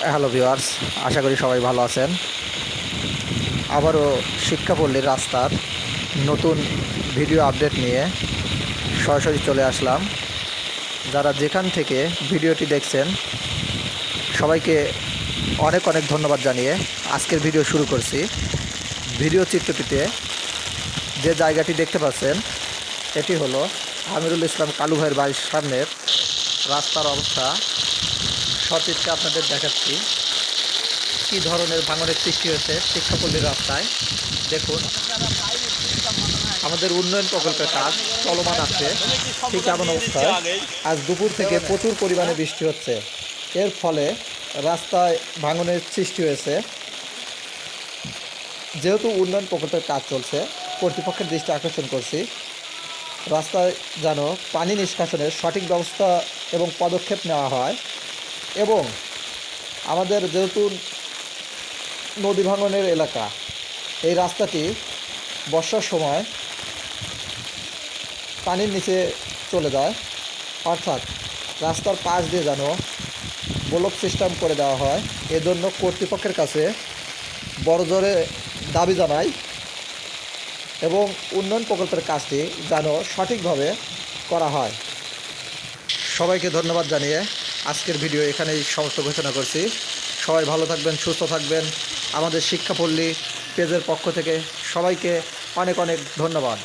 Hello viewers, আশা করি সবাই ভালো আছেন। আবারও শিক্ষাপল্লীর রাস্তার নতুন ভিডিও আপডেট নিয়ে সরাসরি চলে আসলাম। যারা যেখান থেকে ভিডিওটি দেখছেন সবাইকে অনেক অনেক ধন্যবাদ জানিয়ে আজকের ভিডিও শুরু করছি। ভিডিও চিত্রটিতে যে জায়গাটি দেখতে পাচ্ছেন এটি হলো আমিরুল ইসলাম কালু ভাইয়ের বাড়ির সামনের রাস্তার অবস্থা। সচিত্রে আপনাদের দেখাচ্ছি কী ধরনের ভাঙনের সৃষ্টি হয়েছে শিক্ষাপল্লীর রাস্তায়। দেখুন, আমাদের উন্নয়ন প্রকল্পের কাজ চলমান আছে। ঠিক এমন অবস্থায় আজ দুপুর থেকে প্রচুর পরিমাণে বৃষ্টি হচ্ছে। এর ফলে রাস্তায় ভাঙনের সৃষ্টি হয়েছে। যেহেতু উন্নয়ন প্রকল্পের কাজ চলছে, কর্তৃপক্ষের দৃষ্টি আকর্ষণ করছি রাস্তায় যেন পানি নিষ্কাশনের সঠিক ব্যবস্থা এবং পদক্ষেপ নেওয়া হয়। এবং আমাদের যেহেতু নদী ভাঙনের এলাকা, এই রাস্তাটি বর্ষার সময় পানির নিচে চলে যায়, অর্থাৎ রাস্তার পাশ দিয়ে যেন ব্লক সিস্টেম করে দেওয়া হয়। এজন্য কর্তৃপক্ষের কাছে বড় জোরে দাবি জানাই এবং উন্নয়ন প্রকল্পের কাজটি যেন সঠিকভাবে করা হয়। সবাইকে ধন্যবাদ জানিয়ে আজকের ভিডিও এখানেই সমাপ্ত ঘোষণা করছি। সবাই ভালো থাকবেন, সুস্থ থাকবেন। আমাদের শিক্ষাপল্লী পেজের পক্ষ থেকে সবাইকে অনেক অনেক ধন্যবাদ।